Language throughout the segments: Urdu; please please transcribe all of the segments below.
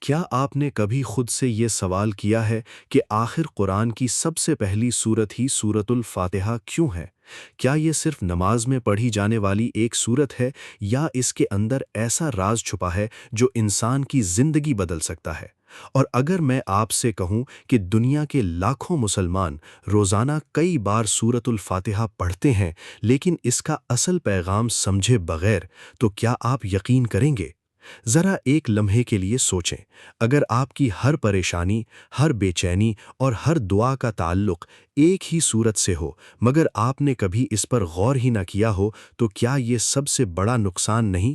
کیا آپ نے کبھی خود سے یہ سوال کیا ہے کہ آخر قرآن کی سب سے پہلی سورت ہی سورۃ الفاتحہ کیوں ہے؟ کیا یہ صرف نماز میں پڑھی جانے والی ایک سورت ہے یا اس کے اندر ایسا راز چھپا ہے جو انسان کی زندگی بدل سکتا ہے؟ اور اگر میں آپ سے کہوں کہ دنیا کے لاکھوں مسلمان روزانہ کئی بار سورۃ الفاتحہ پڑھتے ہیں لیکن اس کا اصل پیغام سمجھے بغیر، تو کیا آپ یقین کریں گے؟ ذرا ایک لمحے کے لیے سوچیں، اگر آپ کی ہر پریشانی، ہر بے چینی اور ہر دعا کا تعلق ایک ہی صورت سے ہو مگر آپ نے کبھی اس پر غور ہی نہ کیا ہو، تو کیا یہ سب سے بڑا نقصان نہیں؟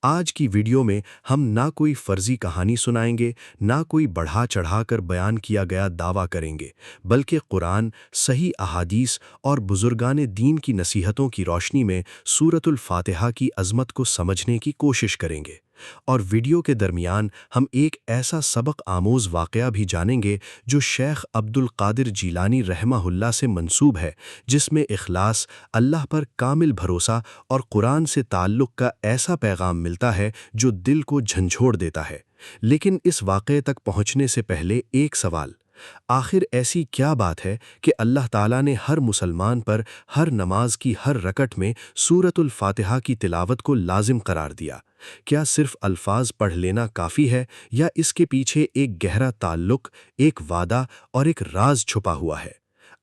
آج کی ویڈیو میں ہم نہ کوئی فرضی کہانی سنائیں گے، نہ کوئی بڑھا چڑھا کر بیان کیا گیا دعویٰ کریں گے، بلکہ قرآن، صحیح احادیث اور بزرگان دین کی نصیحتوں کی روشنی میں سورۃ الفاتحہ کی عظمت کو سمجھنے کی کوشش کریں گے۔ اور ویڈیو کے درمیان ہم ایک ایسا سبق آموز واقعہ بھی جانیں گے جو شیخ عبد القادر جیلانی رحمہ اللہ سے منسوب ہے، جس میں اخلاص، اللہ پر کامل بھروسہ اور قرآن سے تعلق کا ایسا پیغام ملتا ہے جو دل کو جھنجھوڑ دیتا ہے۔ لیکن اس واقعے تک پہنچنے سے پہلے ایک سوال: آخر ایسی کیا بات ہے کہ اللہ تعالیٰ نے ہر مسلمان پر ہر نماز کی ہر رکعت میں سورۃ الفاتحہ کی تلاوت کو لازم قرار دیا؟ کیا صرف الفاظ پڑھ لینا کافی ہے یا اس کے پیچھے ایک گہرا تعلق، ایک وعدہ اور ایک راز چھپا ہوا ہے؟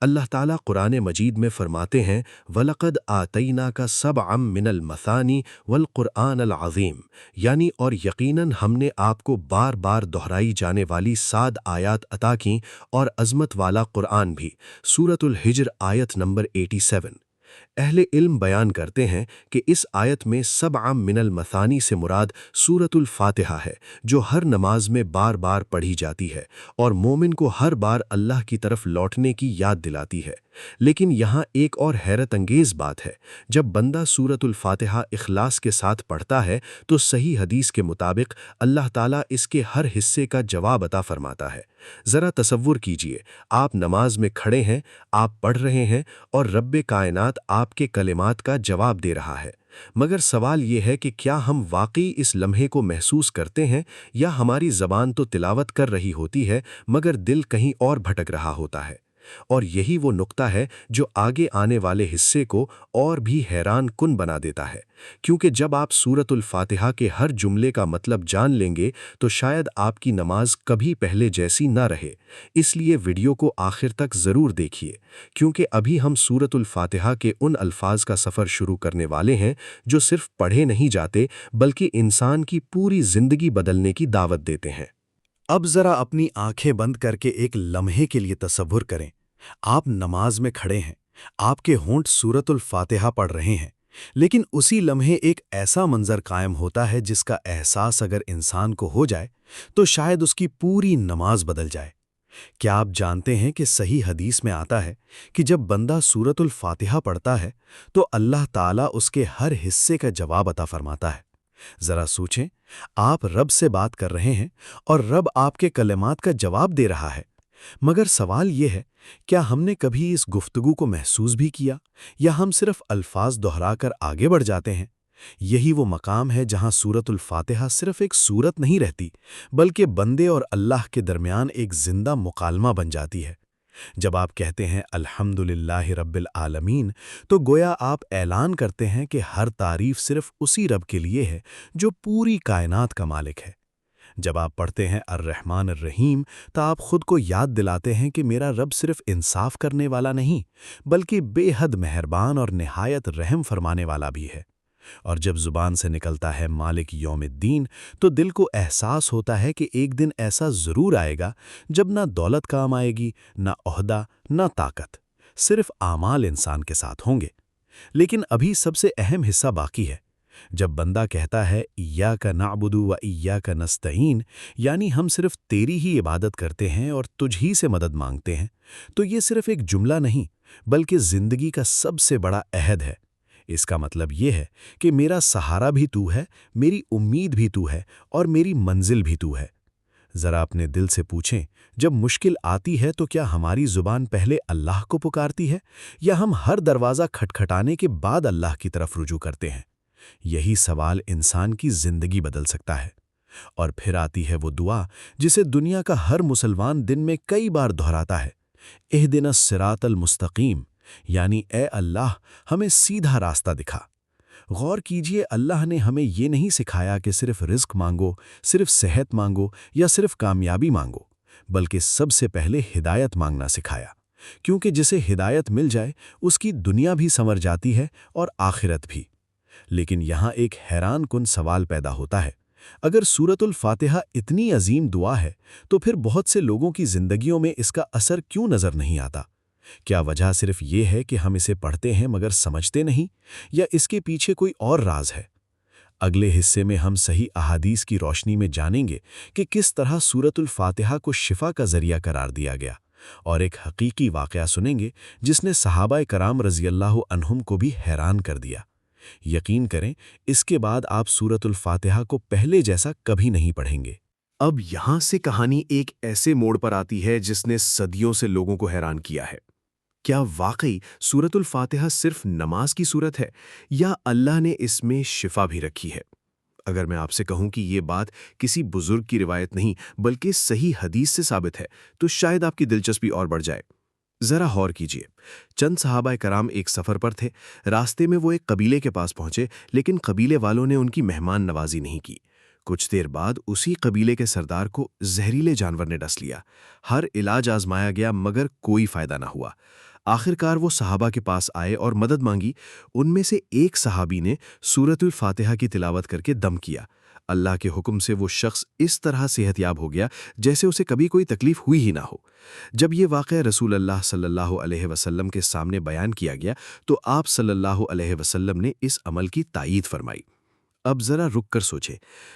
اللہ تعالیٰ قرآن مجید میں فرماتے ہیں، وَلَقَدْ آتَيْنَاكَ سَبْعًا مِّنَ الْمَثَانِي وَالْقُرْآنَ الْعَظِيمِ، یعنی اور یقیناً ہم نے آپ کو بار بار دہرائی جانے والی 7 آیات عطا کیں اور عظمت والا قرآن بھی۔ سورۃ الحجر آیت نمبر 87۔ اہل علم بیان کرتے ہیں کہ اس آیت میں سبع من المثانی سے مراد سورۃ الفاتحہ ہے، جو ہر نماز میں بار بار پڑھی جاتی ہے اور مومن کو ہر بار اللہ کی طرف لوٹنے کی یاد دلاتی ہے۔ لیکن یہاں ایک اور حیرت انگیز بات ہے، جب بندہ سورۃ الفاتحہ اخلاص کے ساتھ پڑھتا ہے تو صحیح حدیث کے مطابق اللہ تعالیٰ اس کے ہر حصے کا جواب عطا فرماتا ہے۔ ذرا تصور کیجئے، آپ نماز میں کھڑے ہیں، آپ پڑھ رہے ہیں اور رب کائنات آپ کے کلمات کا جواب دے رہا ہے۔ مگر سوال یہ ہے کہ کیا ہم واقعی اس لمحے کو محسوس کرتے ہیں یا ہماری زبان تو تلاوت کر رہی ہوتی ہے مگر دل کہیں اور بھٹک رہا ہوتا ہے؟ اور یہی وہ نقطہ ہے جو آگے آنے والے حصے کو اور بھی حیران کن بنا دیتا ہے، کیونکہ جب آپ سورۃ الفاتحہ کے ہر جملے کا مطلب جان لیں گے تو شاید آپ کی نماز کبھی پہلے جیسی نہ رہے۔ اس لیے ویڈیو کو آخر تک ضرور دیکھیے، کیونکہ ابھی ہم سورۃ الفاتحہ کے ان الفاظ کا سفر شروع کرنے والے ہیں جو صرف پڑھے نہیں جاتے بلکہ انسان کی پوری زندگی بدلنے کی دعوت دیتے ہیں۔ اب ذرا اپنی آنکھیں بند کر کے ایک لمحے کے لیے تصور کریں، آپ نماز میں کھڑے ہیں، آپ کے ہونٹ سورۃ الفاتحہ پڑھ رہے ہیں، لیکن اسی لمحے ایک ایسا منظر قائم ہوتا ہے جس کا احساس اگر انسان کو ہو جائے تو شاید اس کی پوری نماز بدل جائے۔ کیا آپ جانتے ہیں کہ صحیح حدیث میں آتا ہے کہ جب بندہ سورۃ الفاتحہ پڑھتا ہے تو اللہ تعالیٰ اس کے ہر حصے کا جواب عطا فرماتا ہے؟ ذرا سوچیں، آپ رب سے بات کر رہے ہیں اور رب آپ کے کلمات کا جواب دے رہا ہے، مگر سوال یہ ہے، کیا ہم نے کبھی اس گفتگو کو محسوس بھی کیا یا ہم صرف الفاظ دہرا کر آگے بڑھ جاتے ہیں؟ یہی وہ مقام ہے جہاں سورۃ الفاتحہ صرف ایک سورت نہیں رہتی بلکہ بندے اور اللہ کے درمیان ایک زندہ مکالمہ بن جاتی ہے۔ جب آپ کہتے ہیں الحمدللہ رب العالمین، تو گویا آپ اعلان کرتے ہیں کہ ہر تعریف صرف اسی رب کے لیے ہے جو پوری کائنات کا مالک ہے۔ جب آپ پڑھتے ہیں الرحمن الرحیم، تو آپ خود کو یاد دلاتے ہیں کہ میرا رب صرف انصاف کرنے والا نہیں بلکہ بے حد مہربان اور نہایت رحم فرمانے والا بھی ہے۔ اور جب زبان سے نکلتا ہے مالک یوم الدین، تو دل کو احساس ہوتا ہے کہ ایک دن ایسا ضرور آئے گا جب نہ دولت کام آئے گی، نہ عہدہ، نہ طاقت، صرف اعمال انسان کے ساتھ ہوں گے۔ لیکن ابھی سب سے اہم حصہ باقی ہے۔ جب بندہ کہتا ہے ایاک نعبد و ایاک نستعین، یعنی ہم صرف تیری ہی عبادت کرتے ہیں اور تجھ ہی سے مدد مانگتے ہیں، تو یہ صرف ایک جملہ نہیں بلکہ زندگی کا سب سے بڑا عہد ہے۔ اس کا مطلب یہ ہے کہ میرا سہارا بھی تو ہے، میری امید بھی تو ہے اور میری منزل بھی تو ہے۔ ذرا اپنے دل سے پوچھیں، جب مشکل آتی ہے تو کیا ہماری زبان پہلے اللہ کو پکارتی ہے یا ہم ہر دروازہ کھٹکھٹانے کے بعد اللہ کی طرف رجوع کرتے ہیں؟ یہی سوال انسان کی زندگی بدل سکتا ہے۔ اور پھر آتی ہے وہ دعا جسے دنیا کا ہر مسلمان دن میں کئی بار دہراتا ہے، اہدنا الصراط المستقیم، یعنی اے اللہ ہمیں سیدھا راستہ دکھا۔ غور کیجئے، اللہ نے ہمیں یہ نہیں سکھایا کہ صرف رزق مانگو، صرف صحت مانگو یا صرف کامیابی مانگو، بلکہ سب سے پہلے ہدایت مانگنا سکھایا، کیونکہ جسے ہدایت مل جائے اس کی دنیا بھی سنور جاتی ہے اور آخرت بھی۔ لیکن یہاں ایک حیران کن سوال پیدا ہوتا ہے، اگر سورۃ الفاتحہ اتنی عظیم دعا ہے تو پھر بہت سے لوگوں کی زندگیوں میں اس کا اثر کیوں نظر نہیں آتا؟ کیا وجہ صرف یہ ہے کہ ہم اسے پڑھتے ہیں مگر سمجھتے نہیں، یا اس کے پیچھے کوئی اور راز ہے؟ اگلے حصے میں ہم صحیح احادیث کی روشنی میں جانیں گے کہ کس طرح سورۃ الفاتحہ کو شفا کا ذریعہ قرار دیا گیا، اور ایک حقیقی واقعہ سنیں گے جس نے صحابہ کرام رضی اللہ عنہم کو بھی حیران کر دیا۔ یقین کریں، اس کے بعد آپ سورۃ الفاتحہ کو پہلے جیسا کبھی نہیں پڑھیں گے۔ اب یہاں سے کہانی ایک ایسے موڑ پر آتی ہے جس نے صدیوں سے لوگوں کو حیران کیا ہے۔ کیا واقعی سورۃ الفاتحہ صرف نماز کی صورت ہے، یا اللہ نے اس میں شفا بھی رکھی ہے؟ اگر میں آپ سے کہوں کہ یہ بات کسی بزرگ کی روایت نہیں بلکہ صحیح حدیث سے ثابت ہے تو شاید آپ کی دلچسپی اور بڑھ جائے۔ ذرا غور کیجئے، چند صحابہ کرام ایک سفر پر تھے، راستے میں وہ ایک قبیلے کے پاس پہنچے، لیکن قبیلے والوں نے ان کی مہمان نوازی نہیں کی۔ کچھ دیر بعد اسی قبیلے کے سردار کو زہریلے جانور نے ڈس لیا۔ ہر علاج آزمایا گیا مگر کوئی فائدہ نہ ہوا۔ آخرکار وہ صحابہ کے پاس آئے اور مدد مانگی۔ ان میں سے ایک صحابی نے سورۃ الفاتحہ کی تلاوت کر کے دم کیا۔ اللہ کے حکم سے وہ شخص اس طرح صحت یاب ہو گیا جیسے اسے کبھی کوئی تکلیف ہوئی ہی نہ ہو۔ جب یہ واقعہ رسول اللہ صلی اللہ علیہ وسلم کے سامنے بیان کیا گیا تو آپ صلی اللہ علیہ وسلم نے اس عمل کی تائید فرمائی۔ اب ذرا رک کر سوچیں،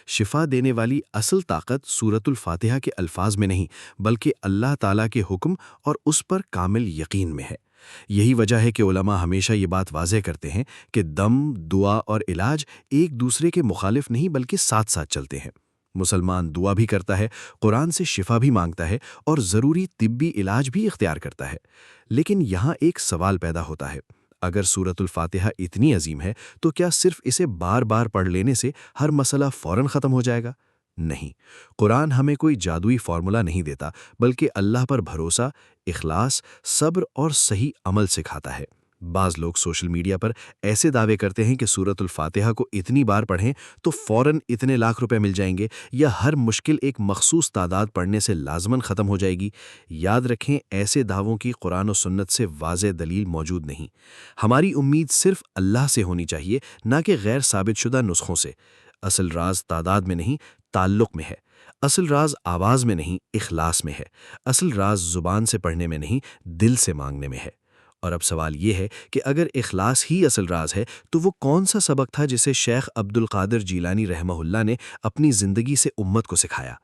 شفا دینے والی اصل طاقت سورۃ الفاتحہ کے الفاظ میں نہیں بلکہ اللہ تعالیٰ کے حکم اور اس پر کامل یقین میں ہے۔ یہی وجہ ہے کہ علماء ہمیشہ یہ بات واضح کرتے ہیں کہ دم، دعا اور علاج ایک دوسرے کے مخالف نہیں بلکہ ساتھ ساتھ چلتے ہیں۔ مسلمان دعا بھی کرتا ہے، قرآن سے شفا بھی مانگتا ہے اور ضروری طبی علاج بھی اختیار کرتا ہے۔ لیکن یہاں ایک سوال پیدا ہوتا ہے، اگر سورۃ الفاتحہ اتنی عظیم ہے تو کیا صرف اسے بار بار پڑھ لینے سے ہر مسئلہ فوراً ختم ہو جائے گا؟ نہیں، قرآن ہمیں کوئی جادوئی فارمولہ نہیں دیتا بلکہ اللہ پر بھروسہ، اخلاص، صبر اور صحیح عمل سکھاتا ہے۔ بعض لوگ سوشل میڈیا پر ایسے دعوے کرتے ہیں کہ سورۃ الفاتحہ کو اتنی بار پڑھیں تو فوراً اتنے لاکھ روپے مل جائیں گے، یا ہر مشکل ایک مخصوص تعداد پڑھنے سے لازماً ختم ہو جائے گی۔ یاد رکھیں، ایسے دعووں کی قرآن و سنت سے واضح دلیل موجود نہیں۔ ہماری امید صرف اللہ سے ہونی چاہیے، نہ کہ غیر ثابت شدہ نسخوں سے۔ اصل راز تعداد میں نہیں، تعلق میں ہے۔ اصل راز آواز میں نہیں، اخلاص میں ہے۔ اصل راز زبان سے پڑھنے میں نہیں، دل سے مانگنے میں ہے۔ اور اب سوال یہ ہے کہ اگر اخلاص ہی اصل راز ہے تو وہ کون سا سبق تھا جسے شیخ عبد القادر جیلانی رحمہ اللہ نے اپنی زندگی سے امت کو سکھایا؟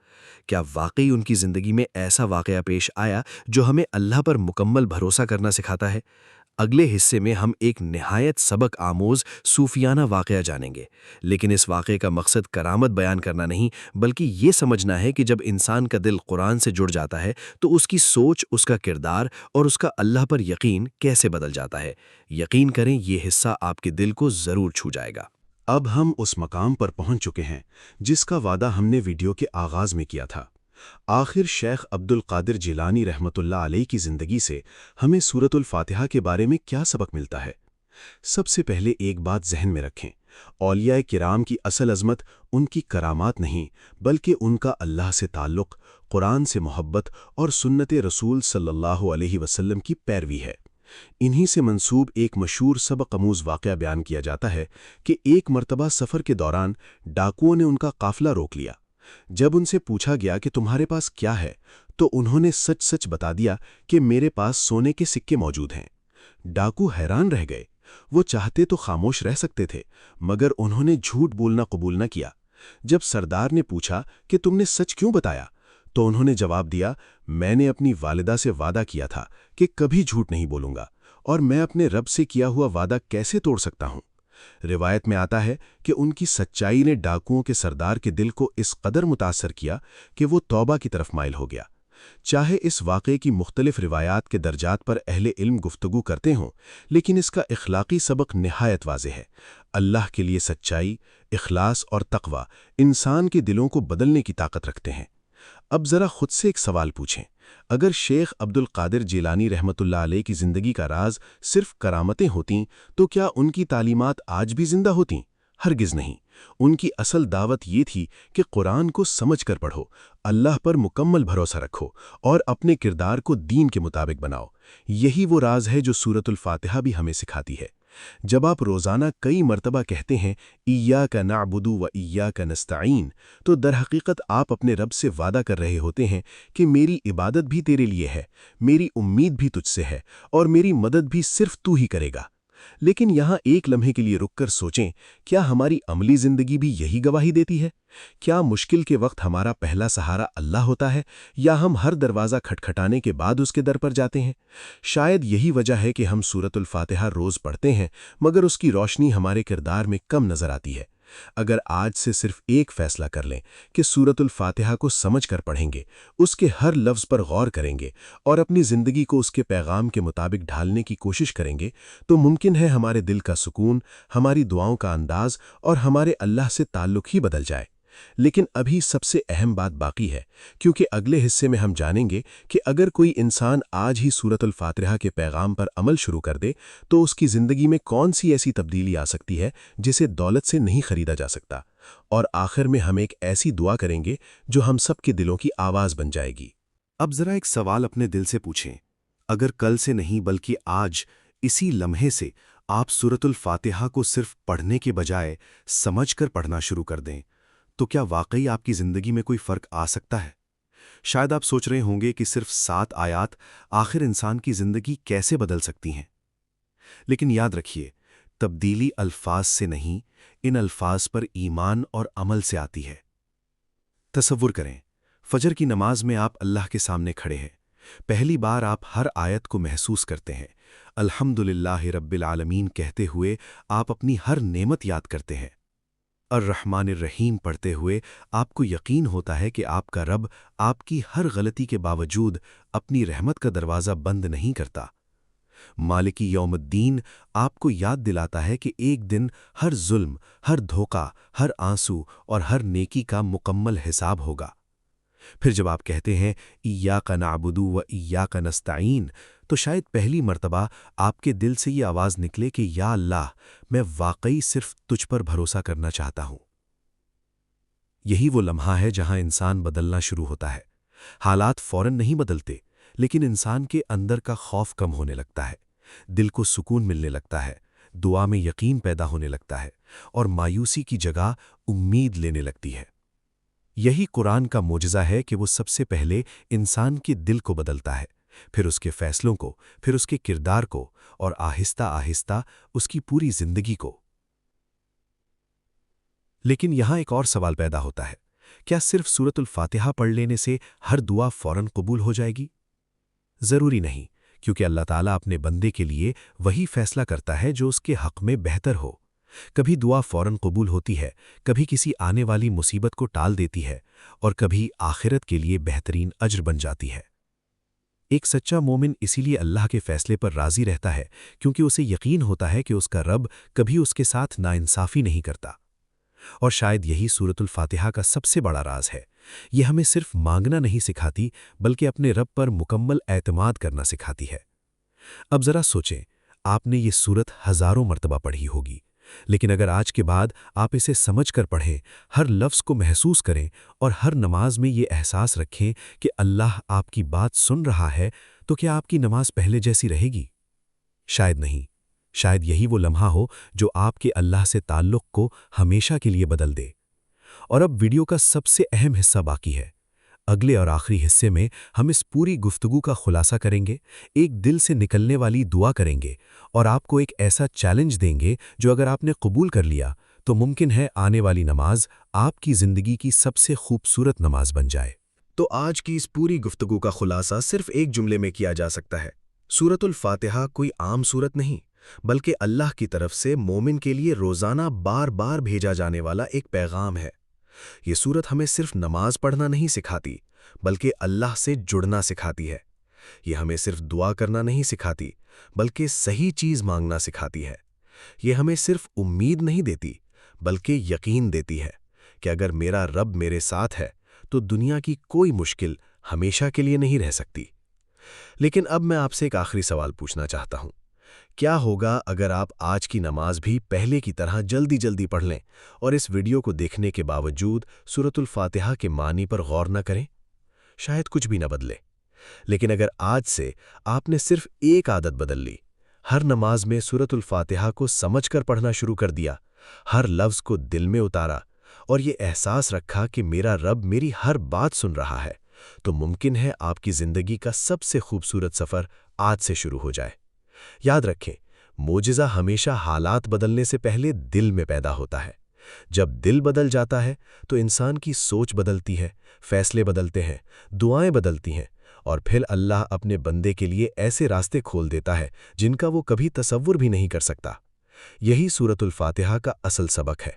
کیا واقعی ان کی زندگی میں ایسا واقعہ پیش آیا جو ہمیں اللہ پر مکمل بھروسہ کرنا سکھاتا ہے؟ اگلے حصے میں ہم ایک نہایت سبق آموز صوفیانہ واقعہ جانیں گے، لیکن اس واقعے کا مقصد کرامت بیان کرنا نہیں بلکہ یہ سمجھنا ہے کہ جب انسان کا دل قرآن سے جڑ جاتا ہے تو اس کی سوچ، اس کا کردار اور اس کا اللہ پر یقین کیسے بدل جاتا ہے۔ یقین کریں، یہ حصہ آپ کے دل کو ضرور چھو جائے گا۔ اب ہم اس مقام پر پہنچ چکے ہیں جس کا وعدہ ہم نے ویڈیو کے آغاز میں کیا تھا۔ آخر شیخ عبد القادر جیلانی رحمۃ اللہ علیہ کی زندگی سے ہمیں سورۃ الفاتحہ کے بارے میں کیا سبق ملتا ہے؟ سب سے پہلے ایک بات ذہن میں رکھیں، اولیاء کرام کی اصل عظمت ان کی کرامات نہیں بلکہ ان کا اللہ سے تعلق، قرآن سے محبت اور سنت رسول صلی اللہ علیہ وسلم کی پیروی ہے۔ انہی سے منسوب ایک مشہور سبق آموز واقعہ بیان کیا جاتا ہے کہ ایک مرتبہ سفر کے دوران ڈاکوؤں نے ان کا قافلہ روک لیا۔ جب ان سے پوچھا گیا کہ تمہارے پاس کیا ہے تو انہوں نے سچ سچ بتا دیا کہ میرے پاس سونے کے سکے موجود ہیں۔ ڈاکو حیران رہ گئے، وہ چاہتے تو خاموش رہ سکتے تھے مگر انہوں نے جھوٹ بولنا قبول نہ کیا۔ جب سردار نے پوچھا کہ تم نے سچ کیوں بتایا تو انہوں نے جواب دیا، میں نے اپنی والدہ سے وعدہ کیا تھا کہ کبھی جھوٹ نہیں بولوں گا، اور میں اپنے رب سے کیا ہوا وعدہ کیسے توڑ سکتا ہوں؟ روایت میں آتا ہے کہ ان کی سچائی نے ڈاکوؤں کے سردار کے دل کو اس قدر متاثر کیا کہ وہ توبہ کی طرف مائل ہو گیا۔ چاہے اس واقعے کی مختلف روایات کے درجات پر اہل علم گفتگو کرتے ہوں، لیکن اس کا اخلاقی سبق نہایت واضح ہے۔ اللہ کے لیے سچائی، اخلاص اور تقوی انسان کے دلوں کو بدلنے کی طاقت رکھتے ہیں۔ اب ذرا خود سے ایک سوال پوچھیں، اگر شیخ عبد القادر جیلانی رحمۃ اللہ علیہ کی زندگی کا راز صرف کرامتیں ہوتیں تو کیا ان کی تعلیمات آج بھی زندہ ہوتیں؟ ہرگز نہیں۔ ان کی اصل دعوت یہ تھی کہ قرآن کو سمجھ کر پڑھو، اللہ پر مکمل بھروسہ رکھو اور اپنے کردار کو دین کے مطابق بناؤ۔ یہی وہ راز ہے جو سورۃ الفاتحہ بھی ہمیں سکھاتی ہے۔ جب آپ روزانہ کئی مرتبہ کہتے ہیں ایاک نعبد و ایاک نستعین، تو در حقیقت آپ اپنے رب سے وعدہ کر رہے ہوتے ہیں کہ میری عبادت بھی تیرے لیے ہے، میری امید بھی تجھ سے ہے اور میری مدد بھی صرف تو ہی کرے گا۔ لیکن یہاں ایک لمحے کے لیے رک کر سوچیں، کیا ہماری عملی زندگی بھی یہی گواہی دیتی ہے؟ کیا مشکل کے وقت ہمارا پہلا سہارا اللہ ہوتا ہے، یا ہم ہر دروازہ کھٹکھٹانے کے بعد اس کے در پر جاتے ہیں؟ شاید یہی وجہ ہے کہ ہم سورۃ الفاتحہ روز پڑھتے ہیں مگر اس کی روشنی ہمارے کردار میں کم نظر آتی ہے۔ اگر آج سے صرف ایک فیصلہ کر لیں کہ سورۃ الفاتحہ کو سمجھ کر پڑھیں گے، اس کے ہر لفظ پر غور کریں گے اور اپنی زندگی کو اس کے پیغام کے مطابق ڈھالنے کی کوشش کریں گے، تو ممکن ہے ہمارے دل کا سکون، ہماری دعاؤں کا انداز اور ہمارے اللہ سے تعلق ہی بدل جائے۔ لیکن ابھی سب سے اہم بات باقی ہے، کیونکہ اگلے حصے میں ہم جانیں گے کہ اگر کوئی انسان آج ہی سورۃ الفاتحہ کے پیغام پر عمل شروع کر دے تو اس کی زندگی میں کون سی ایسی تبدیلی آ سکتی ہے جسے دولت سے نہیں خریدا جا سکتا۔ اور آخر میں ہم ایک ایسی دعا کریں گے جو ہم سب کے دلوں کی آواز بن جائے گی۔ اب ذرا ایک سوال اپنے دل سے پوچھیں، اگر کل سے نہیں بلکہ آج اسی لمحے سے آپ سورۃ الفاتحہ کو صرف پڑھنے کے بجائے سمجھ کر پڑھنا شروع کر دیں، تو کیا واقعی آپ کی زندگی میں کوئی فرق آ سکتا ہے؟ شاید آپ سوچ رہے ہوں گے کہ صرف 7 آیات آخر انسان کی زندگی کیسے بدل سکتی ہیں؟ لیکن یاد رکھیے، تبدیلی الفاظ سے نہیں، ان الفاظ پر ایمان اور عمل سے آتی ہے۔ تصور کریں، فجر کی نماز میں آپ اللہ کے سامنے کھڑے ہیں۔ پہلی بار آپ ہر آیت کو محسوس کرتے ہیں۔ الحمدللہ رب العالمین کہتے ہوئے آپ اپنی ہر نعمت یاد کرتے ہیں۔ الرحمن الرحیم پڑھتے ہوئے آپ کو یقین ہوتا ہے کہ آپ کا رب آپ کی ہر غلطی کے باوجود اپنی رحمت کا دروازہ بند نہیں کرتا۔ مالکی یوم الدین آپ کو یاد دلاتا ہے کہ ایک دن ہر ظلم، ہر دھوکہ، ہر آنسو اور ہر نیکی کا مکمل حساب ہوگا۔ پھر جب آپ کہتے ہیں ایاک نعبد و ایاک نستعین، تو شاید پہلی مرتبہ آپ کے دل سے یہ آواز نکلے کہ یا اللہ، میں واقعی صرف تجھ پر بھروسہ کرنا چاہتا ہوں۔ یہی وہ لمحہ ہے جہاں انسان بدلنا شروع ہوتا ہے۔ حالات فوراً نہیں بدلتے، لیکن انسان کے اندر کا خوف کم ہونے لگتا ہے، دل کو سکون ملنے لگتا ہے، دعا میں یقین پیدا ہونے لگتا ہے اور مایوسی کی جگہ امید لینے لگتی ہے۔ یہی قرآن کا معجزہ ہے کہ وہ سب سے پہلے انسان کے دل کو بدلتا ہے، پھر اس کے فیصلوں کو، پھر اس کے کردار کو، اور آہستہ آہستہ اس کی پوری زندگی کو۔ لیکن یہاں ایک اور سوال پیدا ہوتا ہے، کیا صرف سورۃ الفاتحہ پڑھ لینے سے ہر دعا فوراً قبول ہو جائے گی؟ ضروری نہیں، کیونکہ اللہ تعالیٰ اپنے بندے کے لیے وہی فیصلہ کرتا ہے جو اس کے حق میں بہتر ہو۔ کبھی دعا فوراً قبول ہوتی ہے، کبھی کسی آنے والی مصیبت کو ٹال دیتی ہے، اور کبھی آخرت کے لیے بہترین اجر بن جاتی ہے۔ ایک سچا مومن اسی لیے اللہ کے فیصلے پر راضی رہتا ہے، کیونکہ اسے یقین ہوتا ہے کہ اس کا رب کبھی اس کے ساتھ ناانصافی نہیں کرتا۔ اور شاید یہی سورۃ الفاتحہ کا سب سے بڑا راز ہے۔ یہ ہمیں صرف مانگنا نہیں سکھاتی، بلکہ اپنے رب پر مکمل اعتماد کرنا سکھاتی ہے۔ اب ذرا سوچیں، آپ نے یہ سورت ہزاروں مرتبہ پڑھی ہوگی، لیکن اگر آج کے بعد آپ اسے سمجھ کر پڑھیں، ہر لفظ کو محسوس کریں اور ہر نماز میں یہ احساس رکھیں کہ اللہ آپ کی بات سن رہا ہے، تو کیا آپ کی نماز پہلے جیسی رہے گی؟ شاید نہیں۔ شاید یہی وہ لمحہ ہو جو آپ کے اللہ سے تعلق کو ہمیشہ کے لیے بدل دے۔ اور اب ویڈیو کا سب سے اہم حصہ باقی ہے۔ اگلے اور آخری حصے میں ہم اس پوری گفتگو کا خلاصہ کریں گے، ایک دل سے نکلنے والی دعا کریں گے، اور آپ کو ایک ایسا چیلنج دیں گے جو اگر آپ نے قبول کر لیا تو ممکن ہے آنے والی نماز آپ کی زندگی کی سب سے خوبصورت نماز بن جائے۔ تو آج کی اس پوری گفتگو کا خلاصہ صرف ایک جملے میں کیا جا سکتا ہے۔ سورۃ الفاتحہ کوئی عام سورت نہیں، بلکہ اللہ کی طرف سے مومن کے لیے روزانہ بار بار بھیجا جانے والا ایک پیغام ہے۔ یہ سورت ہمیں صرف نماز پڑھنا نہیں سکھاتی، بلکہ اللہ سے جڑنا سکھاتی ہے۔ یہ ہمیں صرف دعا کرنا نہیں سکھاتی، بلکہ صحیح چیز مانگنا سکھاتی ہے۔ یہ ہمیں صرف امید نہیں دیتی، بلکہ یقین دیتی ہے کہ اگر میرا رب میرے ساتھ ہے تو دنیا کی کوئی مشکل ہمیشہ کے لیے نہیں رہ سکتی۔ لیکن اب میں آپ سے ایک آخری سوال پوچھنا چاہتا ہوں۔ کیا ہوگا اگر آپ آج کی نماز بھی پہلے کی طرح جلدی جلدی پڑھ لیں اور اس ویڈیو کو دیکھنے کے باوجود سورۃ الفاتحہ کے معنی پر غور نہ کریں؟ شاید کچھ بھی نہ بدلے، لیکن اگر آج سے آپ نے صرف ایک عادت بدل لی، ہر نماز میں سورۃ الفاتحہ کو سمجھ کر پڑھنا شروع کر دیا، ہر لفظ کو دل میں اتارا اور یہ احساس رکھا کہ میرا رب میری ہر بات سن رہا ہے، تو ممکن ہے آپ کی زندگی کا سب سے خوبصورت سفر آج سے شروع ہو جائے۔ یاد رکھیں، معجزہ ہمیشہ حالات بدلنے سے پہلے دل میں پیدا ہوتا ہے۔ جب دل بدل جاتا ہے تو انسان کی سوچ بدلتی ہے، فیصلے بدلتے ہیں، دعائیں بدلتی ہیں، اور پھر اللہ اپنے بندے کے لیے ایسے راستے کھول دیتا ہے جن کا وہ کبھی تصور بھی نہیں کر سکتا۔ یہی سورۃ الفاتحہ کا اصل سبق ہے،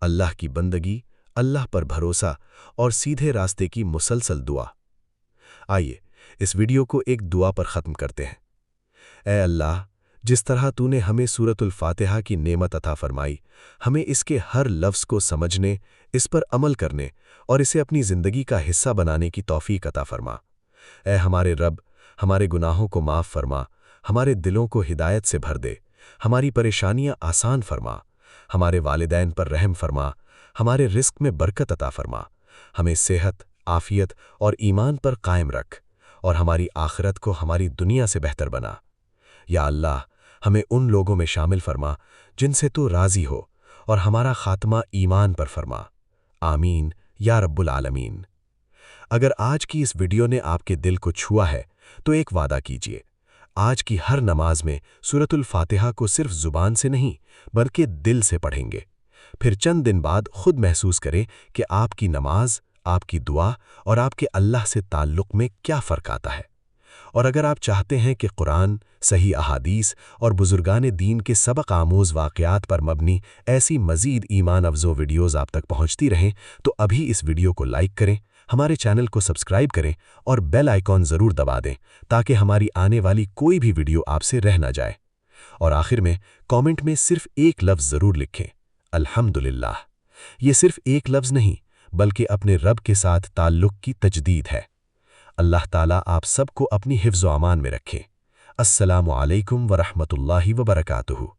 اللہ کی بندگی، اللہ پر بھروسہ اور سیدھے راستے کی مسلسل دعا۔ آئیے اس ویڈیو کو ایک دعا پر ختم کرتے ہیں۔ اے اللہ، جس طرح تو نے ہمیں سورۃ الفاتحہ کی نعمت عطا فرمائی، ہمیں اس کے ہر لفظ کو سمجھنے، اس پر عمل کرنے اور اسے اپنی زندگی کا حصہ بنانے کی توفیق عطا فرما۔ اے ہمارے رب، ہمارے گناہوں کو معاف فرما، ہمارے دلوں کو ہدایت سے بھر دے، ہماری پریشانیاں آسان فرما، ہمارے والدین پر رحم فرما، ہمارے رزق میں برکت عطا فرما، ہمیں صحت، عافیت اور ایمان پر قائم رکھ، اور ہماری آخرت کو ہماری دنیا سے بہتر بنا۔ یا اللہ، ہمیں ان لوگوں میں شامل فرما جن سے تو راضی ہو، اور ہمارا خاتمہ ایمان پر فرما۔ آمین یا رب العالمین۔ اگر آج کی اس ویڈیو نے آپ کے دل کو چھوا ہے تو ایک وعدہ کیجیے، آج کی ہر نماز میں سورۃ الفاتحہ کو صرف زبان سے نہیں بلکہ دل سے پڑھیں گے۔ پھر چند دن بعد خود محسوس کریں کہ آپ کی نماز، آپ کی دعا اور آپ کے اللہ سے تعلق میں کیا فرق آتا ہے۔ اور اگر آپ چاہتے ہیں کہ قرآن، صحیح احادیث اور بزرگان دین کے سبق آموز واقعات پر مبنی ایسی مزید ایمان افزو ویڈیوز آپ تک پہنچتی رہیں تو ابھی اس ویڈیو کو لائک کریں، ہمارے چینل کو سبسکرائب کریں اور بیل آئیکن ضرور دبا دیں تاکہ ہماری آنے والی کوئی بھی ویڈیو آپ سے رہ نہ جائے۔ اور آخر میں کامنٹ میں صرف ایک لفظ ضرور لکھیں، الحمدللہ۔ یہ صرف ایک لفظ نہیں بلکہ اپنے رب کے ساتھ تعلق کی تجدید ہے۔ اللہ تعالیٰ آپ سب کو اپنی حفظ و امان میں رکھے۔ السلام علیکم ورحمۃ اللہ وبرکاتہ۔